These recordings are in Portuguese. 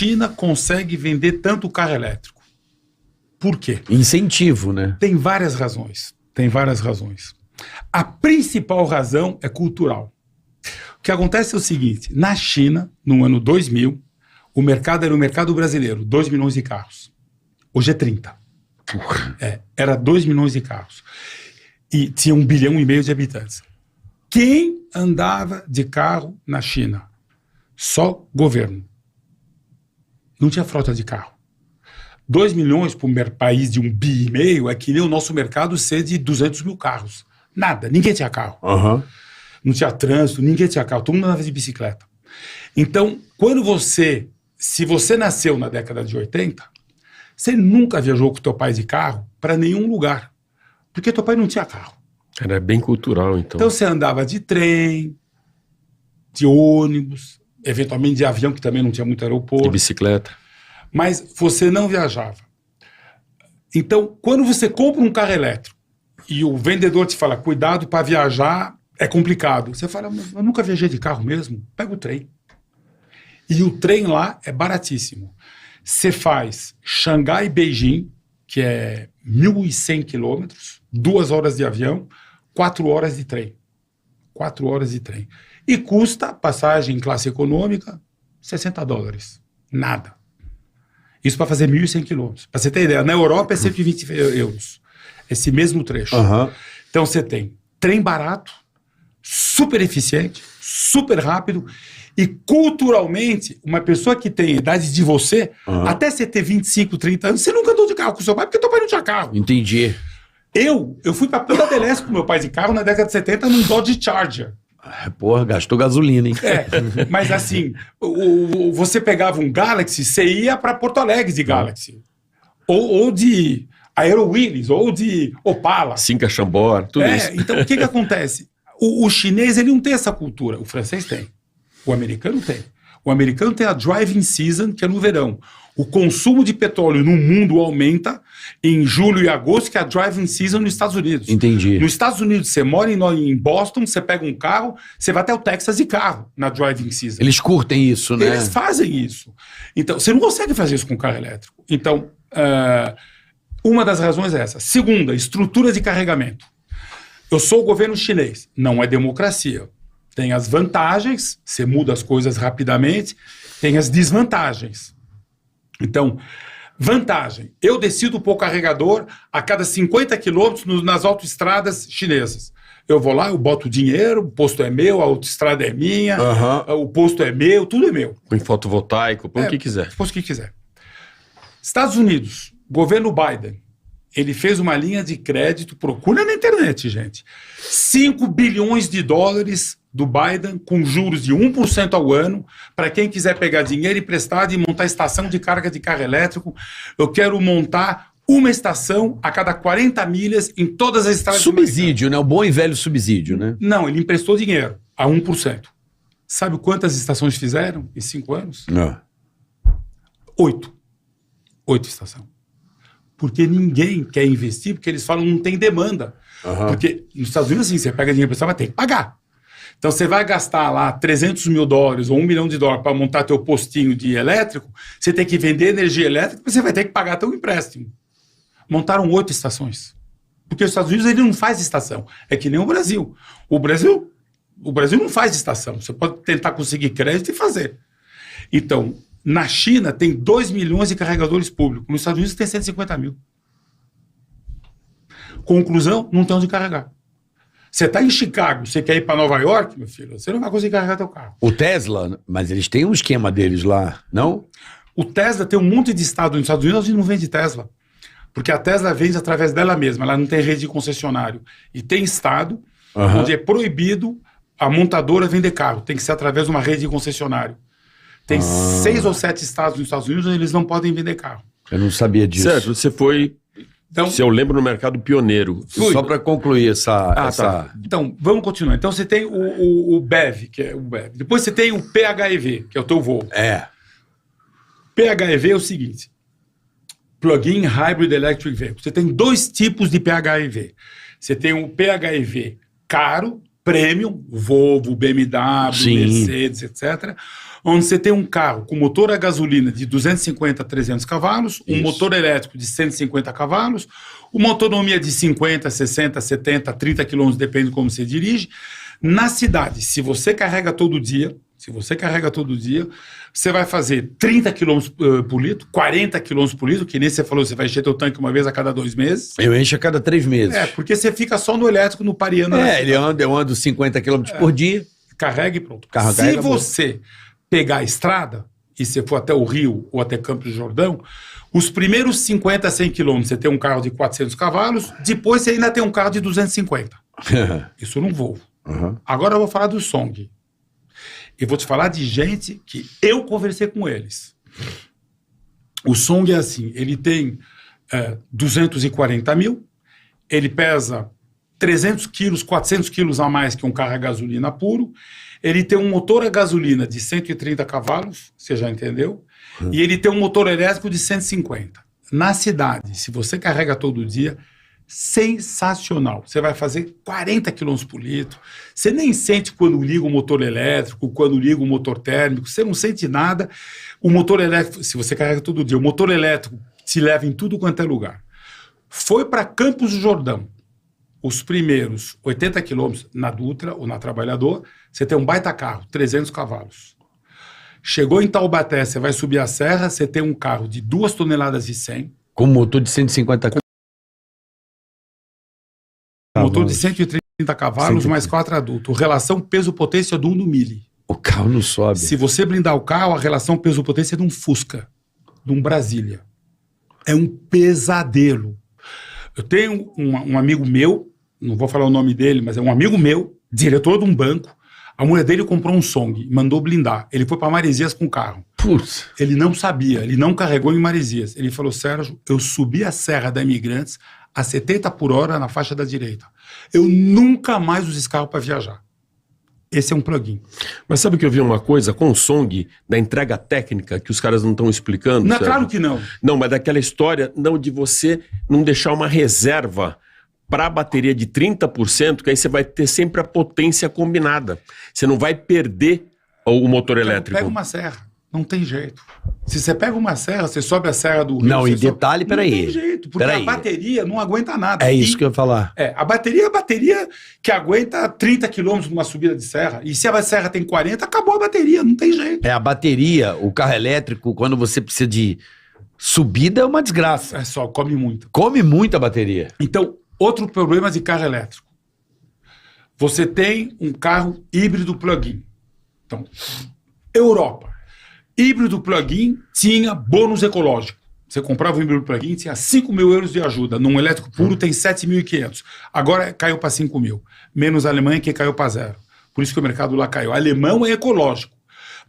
China consegue vender tanto carro elétrico? Por quê? Incentivo, né? Tem várias razões. A principal razão é cultural. O que acontece é o seguinte, na China, no ano 2000, o mercado era o mercado brasileiro, 2 milhões de carros. Hoje é 30. Era 2 milhões de carros. E tinha 1,5 bilhão de habitantes. Quem andava de carro na China? Só governo. Não tinha frota de carro. 2 milhões para um país de 1,5 bilhão é que nem o nosso mercado ser de 200 mil carros. Nada, ninguém tinha carro. Não tinha trânsito, ninguém tinha carro, todo mundo andava de bicicleta. Então, se você nasceu na década de 80, você nunca viajou com teu pai de carro para nenhum lugar, porque teu pai não tinha carro. Era bem cultural, então. Então você andava de trem, de ônibus, eventualmente de avião, que também não tinha muito aeroporto. De bicicleta. Mas você não viajava. Então, quando você compra um carro elétrico e o vendedor te fala, cuidado para viajar, é complicado. Você fala, eu nunca viajei de carro mesmo, pega o trem. E o trem lá é baratíssimo. Você faz Xangai e Beijing, que é 1.100 quilômetros, 2 horas de avião, 4 horas de trem. 4 horas de trem. E custa, passagem em classe econômica, $60. Nada. Isso para fazer 1.100 quilômetros. Para você ter ideia, na Europa é 120 euros. Esse mesmo trecho. Então você tem trem barato, super eficiente, super rápido, e culturalmente, uma pessoa que tem a idade de você, até você ter 25, 30 anos, você nunca andou de carro com seu pai, porque teu pai não tinha carro. Entendi. Eu fui pra Ponta del Este com meu pai de carro na década de 70 num Dodge Charger. Porra, gastou gasolina, hein? Mas assim, você pegava um Galaxy, você ia pra Porto Alegre de Galaxy. Ou de Aero Willis, ou de Opala. Cinca Chambord, tudo isso. Então o que acontece? O chinês, ele não tem essa cultura. O francês tem. O americano tem. O americano tem a driving season, que é no verão. O consumo de petróleo no mundo aumenta em julho e agosto, que é a driving season nos Estados Unidos. Entendi. Nos Estados Unidos, você mora em Boston, você pega um carro, você vai até o Texas de carro na driving season. Eles curtem isso, né? Eles fazem isso. Então, você não consegue fazer isso com carro elétrico. Então, uma das razões é essa. Segunda, estrutura de carregamento. Eu sou o governo chinês. Não é democracia. Tem as vantagens, você muda as coisas rapidamente, tem as desvantagens. Então, vantagem, eu decido pôr o carregador a cada 50 quilômetros nas autoestradas chinesas. Eu vou lá, eu boto o dinheiro, o posto é meu, a autoestrada é minha, o posto é meu, tudo é meu. Põe fotovoltaico, põe o que quiser. Põe o que quiser. Estados Unidos, governo Biden, ele fez uma linha de crédito, procura na internet, gente, $5 bilhões do Biden, com juros de 1% ao ano, para quem quiser pegar dinheiro emprestado e montar estação de carga de carro elétrico. Eu quero montar uma estação a cada 40 milhas em todas as estradas. Subsídio, né? O bom e velho subsídio, né? Não, ele emprestou dinheiro a 1%. Sabe quantas estações fizeram em 5 anos? Não. 8 estações. Porque ninguém quer investir, porque eles falam não tem demanda. Porque nos Estados Unidos, assim, você pega dinheiro emprestado, vai ter que pagar. Então você vai gastar lá $300 mil ou $1 milhão para montar teu postinho de elétrico, você tem que vender energia elétrica, você vai ter que pagar teu empréstimo. Montaram 8 estações. Porque os Estados Unidos ele não faz estação. É que nem o Brasil. O Brasil não faz estação. Você pode tentar conseguir crédito e fazer. Então, na China tem 2 milhões de carregadores públicos. Nos Estados Unidos tem 150 mil. Conclusão, não tem onde carregar. Você está em Chicago, você quer ir para Nova York, meu filho, você não vai conseguir carregar teu carro. O Tesla, mas eles têm um esquema deles lá, não? O Tesla tem um monte de estado nos Estados Unidos onde não vende Tesla. Porque a Tesla vende através dela mesma, ela não tem rede de concessionário. E tem estado onde é proibido a montadora vender carro, tem que ser através de uma rede de concessionário. Tem 6 ou 7 estados nos Estados Unidos onde eles não podem vender carro. Eu não sabia disso. Certo, você foi, então, se eu lembro, no mercado pioneiro. Só para concluir essa... Tá. Então, vamos continuar. Então você tem o BEV, que é o BEV. Depois você tem o PHEV, que é o teu voo. PHEV é o seguinte, Plug-in Hybrid Electric Vehicle. Você tem 2 tipos de PHEV. Você tem o PHEV caro, premium, Volvo, BMW, Mercedes, etc. onde você tem um carro com motor a gasolina de 250 a 300 cavalos, um motor elétrico de 150 cavalos, uma autonomia de 50, 60, 70, 30 quilômetros, depende de como você dirige. Na cidade, se você carrega todo dia, você vai fazer 30 km por litro, 40 km por litro, que nem você falou, você vai encher teu tanque uma vez a cada 2 meses. Eu encho a cada 3 meses. Porque você fica só no elétrico, no pariano. Eu ando 50 km por dia. Carrega e pronto. Se você pegar a estrada, e você for até o Rio ou até Campos do Jordão, os primeiros 50, 100 quilômetros você tem um carro de 400 cavalos, depois você ainda tem um carro de 250. Isso num Volvo. Agora eu vou falar do Song. Eu vou te falar de gente que eu conversei com eles. O Song é assim, ele tem 240 mil, ele pesa 300 quilos, 400 quilos a mais que um carro a gasolina puro, ele tem um motor a gasolina de 130 cavalos, você já entendeu? E ele tem um motor elétrico de 150. Na cidade, se você carrega todo dia, sensacional. Você vai fazer 40 km por litro. Você nem sente quando liga o motor elétrico, quando liga o motor térmico. Você não sente nada. O motor elétrico, se você carrega todo dia, o motor elétrico te leva em tudo quanto é lugar. Foi para Campos do Jordão. Os primeiros 80 quilômetros na Dutra ou na Trabalhador, você tem um baita carro, 300 cavalos. Chegou em Taubaté, você vai subir a serra, você tem um carro de 2 toneladas e 100. Com motor de 150 cavalos. Motor de 130 cavalos, mais 4 adultos. Relação peso-potência do 1 no mili. O carro não sobe. Se você blindar o carro, a relação peso-potência é de um Fusca, de um Brasília. É um pesadelo. Eu tenho um amigo meu, não vou falar o nome dele, mas é um amigo meu, diretor de um banco. A mulher dele comprou um Song, mandou blindar. Ele foi para Maresias com o carro. Putz. Ele não sabia, ele não carregou em Maresias. Ele falou, Sérgio, eu subi a Serra da Imigrantes a 70 por hora na faixa da direita. Eu nunca mais uso esse carro para viajar. Esse é um plugin. Mas sabe que eu vi uma coisa com o Song, da entrega técnica, que os caras não estão explicando? Não, claro que não. Não, mas daquela história, não, de você não deixar uma reserva para a bateria de 30%, que aí você vai ter sempre a potência combinada. Você não vai perder o motor elétrico. Pega uma serra. Não tem jeito. Se você pega uma serra, você sobe a serra do Rio... Não, em detalhe, peraí. Não tem jeito, porque a bateria não aguenta nada. É isso que eu ia falar. A bateria é a bateria que aguenta 30 quilômetros numa subida de serra. E se a serra tem 40, acabou a bateria, não tem jeito. A bateria, o carro elétrico, quando você precisa de subida, é uma desgraça. É só, come muito. Come muita bateria. Então, outro problema de carro elétrico. Você tem um carro híbrido plug-in. Então, Europa. Híbrido plug-in tinha bônus ecológico. Você comprava um híbrido plug-in, tinha 5 mil euros de ajuda. Num elétrico puro tem 7.500. Agora caiu para 5 mil. Menos a Alemanha, que caiu para 0. Por isso que o mercado lá caiu. O alemão é ecológico.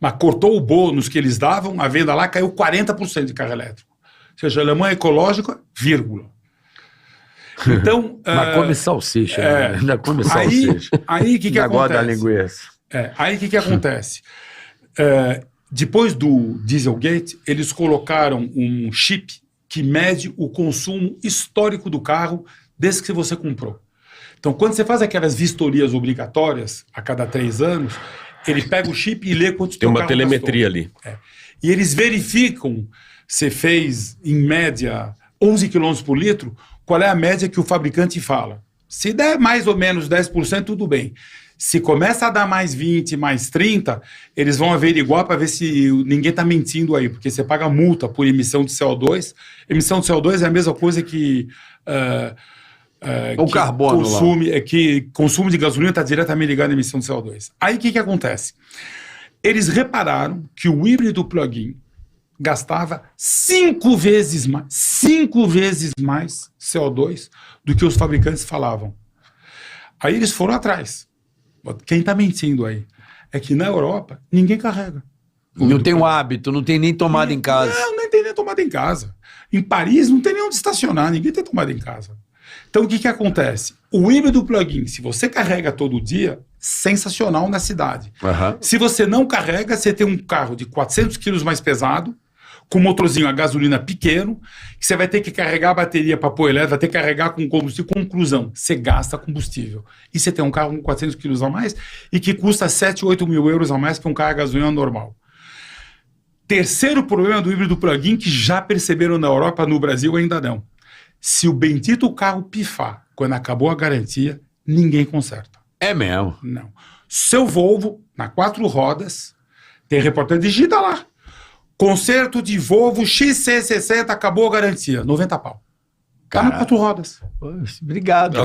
Mas cortou o bônus que eles davam, a venda lá caiu 40% de carro elétrico. Ou seja, a Alemanha é ecológica, vírgula. Então... Mas come salsicha. Ainda come salsicha. Aí o que acontece? Agora da linguiça. Aí o que acontece? Depois do Dieselgate, eles colocaram um chip que mede o consumo histórico do carro desde que você comprou. Então, quando você faz aquelas vistorias obrigatórias a cada 3 anos, ele pega o chip e lê quanto tem uma telemetria ali. E eles verificam, você fez, em média, 11 km por litro, qual é a média que o fabricante fala. Se der mais ou menos 10%, tudo bem. Se começa a dar mais 20, mais 30, eles vão averiguar para ver se ninguém está mentindo aí, porque você paga multa por emissão de CO2. Emissão de CO2 é a mesma coisa que... o carbono que consumo de gasolina está diretamente ligado à emissão de CO2. Aí o que acontece? Eles repararam que o híbrido plug-in gastava 5 vezes mais CO2 do que os fabricantes falavam. Aí eles foram atrás. Quem está mentindo aí? É que na Europa ninguém carrega. Não tem um hábito, não tem nem tomada em casa. Não tem nem tomada em casa. Em Paris não tem nem onde estacionar, ninguém tem tomada em casa. Então o que acontece? O híbrido plug-in, se você carrega todo dia, sensacional na cidade. Se você não carrega, você tem um carro de 400 quilos mais pesado, com motorzinho a gasolina pequeno, que você vai ter que carregar a bateria para pôr elétrico, vai ter que carregar com combustível. Conclusão, você gasta combustível. E você tem um carro com 400 quilos a mais e que custa 7, 8 mil euros a mais que um carro a gasolina normal. Terceiro problema do híbrido plug-in que já perceberam na Europa, no Brasil ainda não. Se o bendito carro pifar quando acabou a garantia, ninguém conserta. É mesmo. Não. Seu Volvo, na 4 rodas, tem reportagem, digita lá. Conserto de Volvo XC60, acabou a garantia. 90 pau. Tá na 4 rodas. Poxa, obrigado.